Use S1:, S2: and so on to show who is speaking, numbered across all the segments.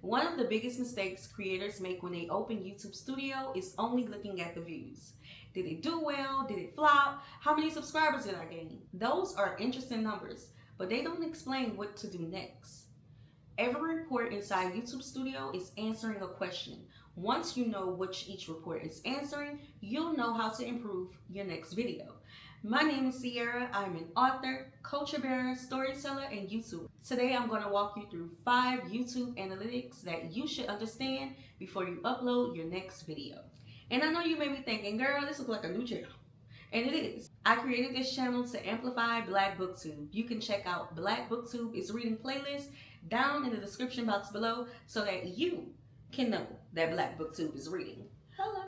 S1: One of the biggest mistakes creators make when they open YouTube Studio is only looking at the views. Did it do well? Did it flop? How many subscribers did I gain? Those are interesting numbers, but they don't explain what to do next. Every report inside YouTube Studio is answering a question. Once you know what each report is answering, you'll know how to improve your next video. My name is Sierra. I'm an author, culture bearer, storyteller, and YouTuber. Today I'm going to walk you through 5 YouTube analytics that you should understand before you upload your next video. And I know you may be thinking, girl, this looks like a new channel. And it is. I created this channel to amplify Black BookTube. You can check out Black BookTube, its reading playlist, down in the description box below so that you can know that Black BookTube is reading. Hello.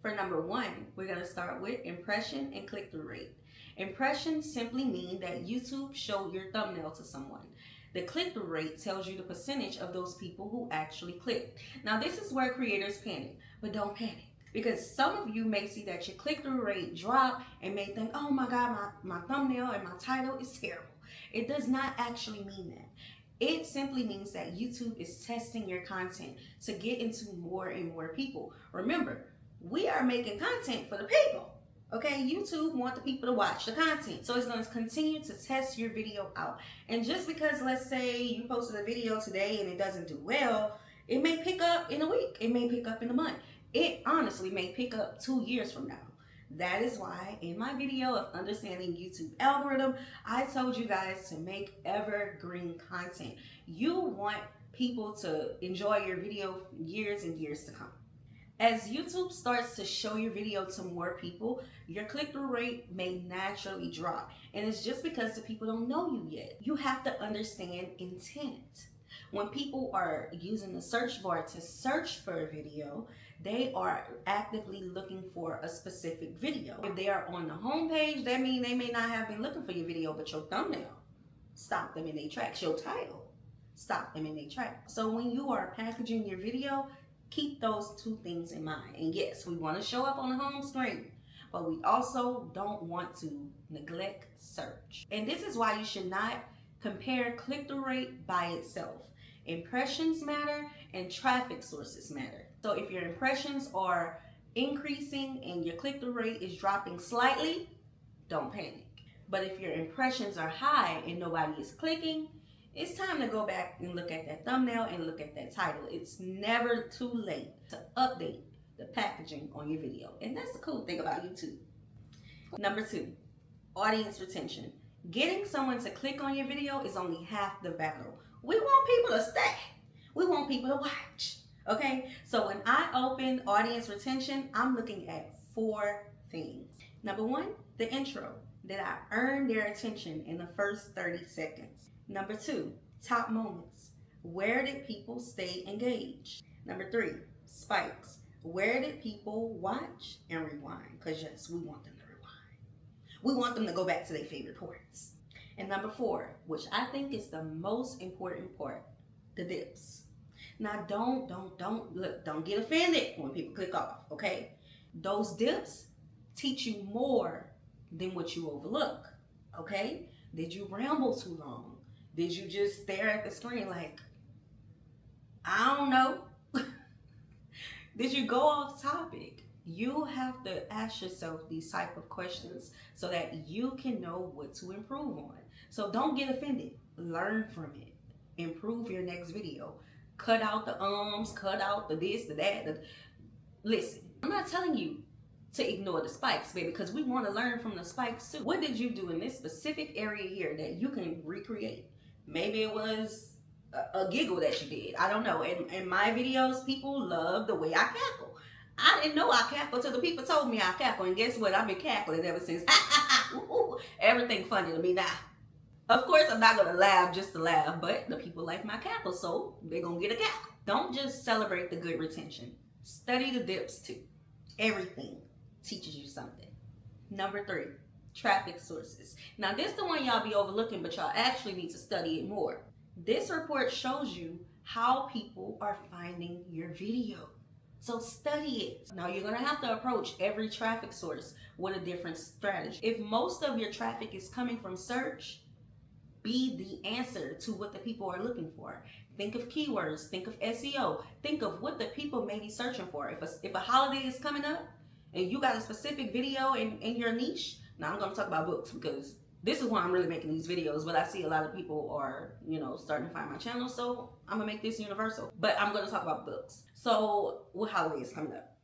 S1: For number 1, we're going to start with impression and click-through rate. Impressions simply mean that YouTube showed your thumbnail to someone. The click-through rate tells you the percentage of those people who actually clicked. Now this is where creators panic, but don't panic. Because some of you may see that your click-through rate drop and may think, oh my God, my thumbnail and my title is terrible. It does not actually mean that. It simply means that YouTube is testing your content to get into more and more people. Remember, we are making content for the people. Okay, YouTube wants the people to watch the content. So it's going to continue to test your video out. And just because, let's say you posted a video today and it doesn't do well, it may pick up in a week. It may pick up in a month. It honestly may pick up 2 years from now. That is why in my video of understanding YouTube algorithm, I told you guys to make evergreen content. You want people to enjoy your video years and years to come. As YouTube starts to show your video to more people, your click-through rate may naturally drop. And it's just because the people don't know you yet. You have to understand intent. When people are using the search bar to search for a video, they are actively looking for a specific video. If they are on the home page, that means they may not have been looking for your video, but your thumbnail stopped them in their tracks. Your title stopped them in their tracks. So when you are packaging your video, keep those 2 things in mind. And yes, we want to show up on the home screen, but we also don't want to neglect search. And this is why you should not compare click-through rate by itself. Impressions matter and traffic sources matter. So if your impressions are increasing and your click-through rate is dropping slightly, don't panic. But if your impressions are high and nobody is clicking, it's time to go back and look at that thumbnail and look at that title. It's never too late to update the packaging on your video. And that's the cool thing about YouTube. Number 2, audience retention. Getting someone to click on your video is only half the battle. We want people to stay. We want people to watch. Okay? So when I open audience retention, I'm looking at 4 things. Number 1, the intro. Did I earn their attention in the first 30 seconds? Number 2, top moments. Where did people stay engaged? Number 3, spikes. Where did people watch and rewind? Because yes, we want them to rewind. We want them to go back to their favorite parts. And number 4, which I think is the most important part, the dips. Now don't get offended when people click off, okay? Those dips teach you more than what you overlook, okay? Did you ramble too long? Did you just stare at the screen like, I don't know? Did you go off topic? You have to ask yourself these type of questions so that you can know what to improve on. So don't get offended. Learn from it. Improve your next video. Cut out the ums, cut out the this, the that. Listen, I'm not telling you to ignore the spikes, baby, because we want to learn from the spikes too. What did you do in this specific area here that you can recreate? Maybe it was a giggle that you did. I don't know. In my videos, people love the way I cackle. I didn't know I cackle till the people told me I cackle. And guess what? I've been cackling ever since. Everything funny to me now. Of course, I'm not going to laugh just to laugh, but the people like my cackle, so they're going to get a cackle. Don't just celebrate the good retention. Study the dips too. Everything teaches you something. Number 3, traffic sources. Now this is the one y'all be overlooking, but y'all actually need to study it more. This report shows you how people are finding your video. So study it. Now you're going to have to approach every traffic source with a different strategy. If most of your traffic is coming from search, be the answer to what the people are looking for. Think of keywords. Think of SEO. Think of what the people may be searching for. If a holiday is coming up and you got a specific video in your niche, now I'm going to talk about books because this is why I'm really making these videos, but I see a lot of people are, starting to find my channel, so I'm going to make this universal. But I'm going to talk about books. So what holiday is coming up?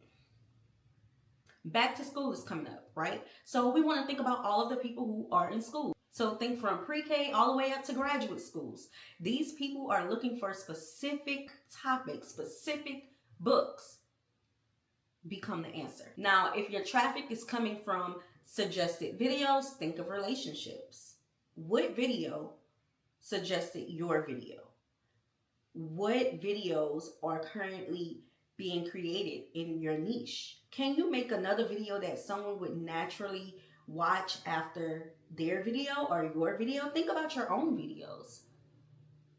S1: Back to school is coming up, right? So we want to think about all of the people who are in school. So think from pre-K all the way up to graduate schools. These people are looking for specific topics, specific books. Become the answer. Now, if your traffic is coming from suggested videos, think of relationships. What video suggested your video? What videos are currently being created in your niche? Can you make another video that someone would naturally watch after their video or your video? Think about your own videos.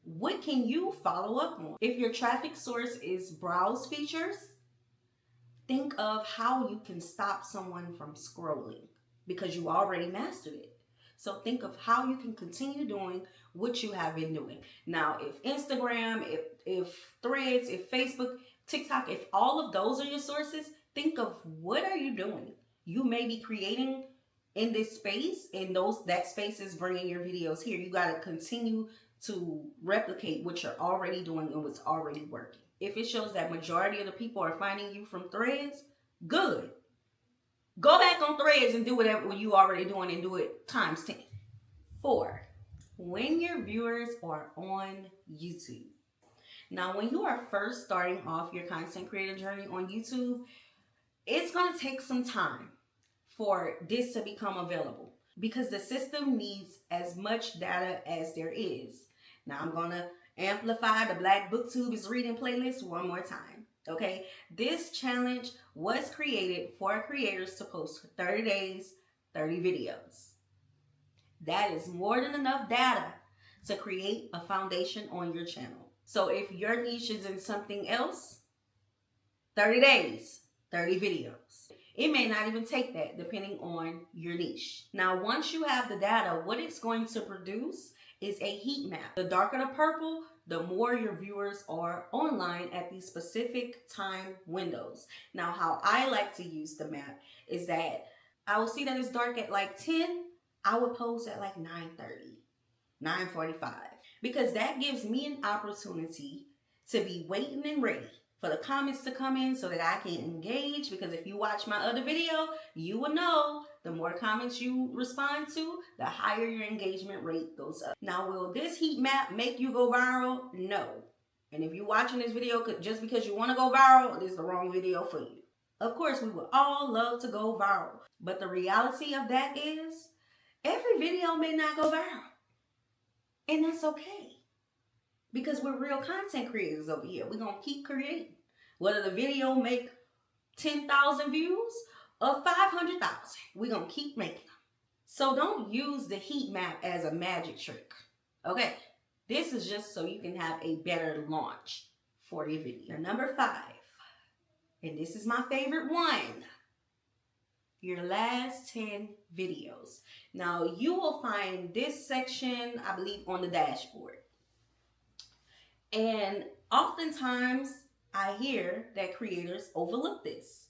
S1: What can you follow up on? If your traffic source is browse features, think of how you can stop someone from scrolling because you already mastered it. So think of how you can continue doing what you have been doing. Now, if Instagram, if Threads, if Facebook, TikTok, if all of those are your sources, think of what are you doing? You may be creating in this space, and that space is bringing your videos here. You got to continue to replicate what you're already doing and what's already working. If it shows that majority of the people are finding you from Threads, good. Go back on Threads and do whatever you already doing and do it times 10. 4, when your viewers are on YouTube. Now, when you are first starting off your content creator journey on YouTube, it's going to take some time for this to become available because the system needs as much data as there is. Now, I'm going to amplify the Black Booktube is Reading playlist one more time. Okay, this challenge was created for creators to post for 30 days, 30 videos. That is more than enough data to create a foundation on your channel. So if your niche is in something else, 30 days, 30 videos. It may not even take that depending on your niche. Now, once you have the data, what it's going to produce is a heat map. The darker the purple, the more your viewers are online at these specific time windows. Now, how I like to use the map is that I will see that it's dark at like 10. I would post at like 9:30, 9:45, because that gives me an opportunity to be waiting and ready for the comments to come in so that I can engage. Because if you watch my other video, you will know the more comments you respond to, the higher your engagement rate goes up. Now, will this heat map make you go viral? No. And if you're watching this video just because you want to go viral, this is the wrong video for you. Of course, we would all love to go viral. But the reality of that is every video may not go viral. And that's okay. Because we're real content creators over here. We're going to keep creating. Whether the video make 10,000 views or 500,000, we're going to keep making them. So don't use the heat map as a magic trick. Okay? This is just so you can have a better launch for your video. Number 5, and this is my favorite one, your last 10 videos. Now, you will find this section, I believe, on the dashboard. And oftentimes, I hear that creators overlook this.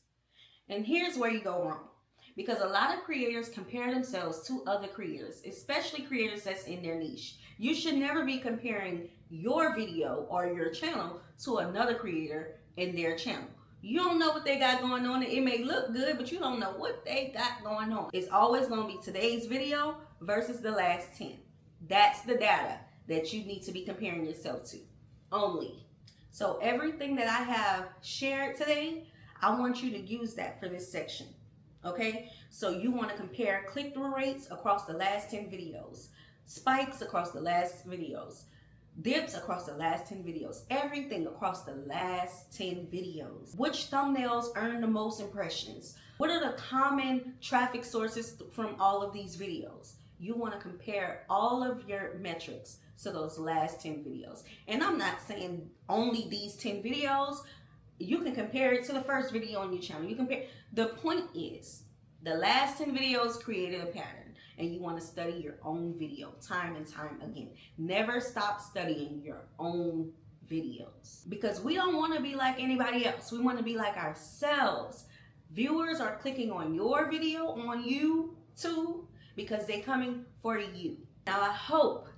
S1: And here's where you go wrong. Because a lot of creators compare themselves to other creators, especially creators that's in their niche. You should never be comparing your video or your channel to another creator in their channel. You don't know what they got going on. It may look good, but you don't know what they got going on. It's always going to be today's video versus the last 10. That's the data that you need to be comparing yourself to only. So everything that I have shared today, I want you to use that for this section. Okay? So you want to compare click-through rates across the last 10 videos, spikes across the last videos, dips across the last 10 videos, everything across the last 10 videos. Which thumbnails earn the most impressions? What are the common traffic sources from all of these videos? You want to compare all of your metrics to those last 10 videos. And I'm not saying only these 10 videos. You can compare it to the first video on your channel. You compare. The point is, the last 10 videos created a pattern, and you want to study your own video time and time again. Never stop studying your own videos because we don't want to be like anybody else. We want to be like ourselves. Viewers are clicking on your video on YouTube because they're coming for you. Now, I hope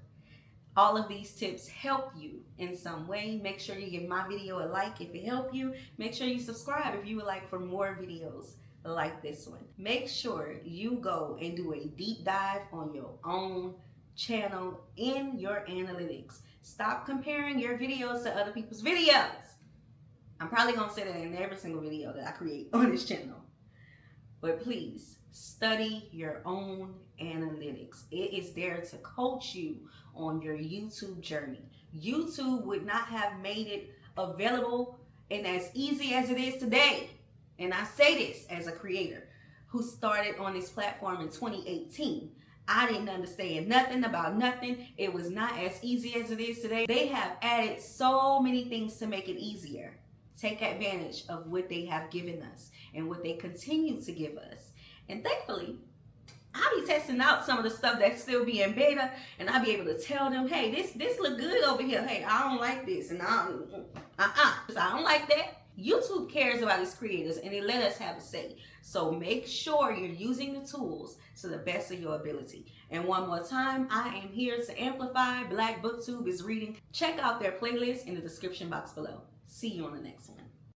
S1: all of these tips help you in some way. Make sure you give my video a like if it helped you. Make sure you subscribe if you would like for more videos like this one. Make sure you go and do a deep dive on your own channel in your analytics. Stop comparing your videos to other people's videos. I'm probably going to say that in every single video that I create on this channel. But please, study your own analytics. It is there to coach you on your YouTube journey. YouTube would not have made it available and as easy as it is today. And I say this as a creator who started on this platform in 2018. I didn't understand nothing about nothing. It was not as easy as it is today. They have added so many things to make it easier. Take advantage of what they have given us and what they continue to give us. And thankfully, I'll be testing out some of the stuff that's still be in beta, and I'll be able to tell them, hey, this look good over here. Hey, I don't like this, and I don't like that. YouTube cares about its creators, and they let us have a say. So make sure you're using the tools to the best of your ability. And one more time, I am here to amplify. Black Booktube is reading. Check out their playlist in the description box below. See you on the next one.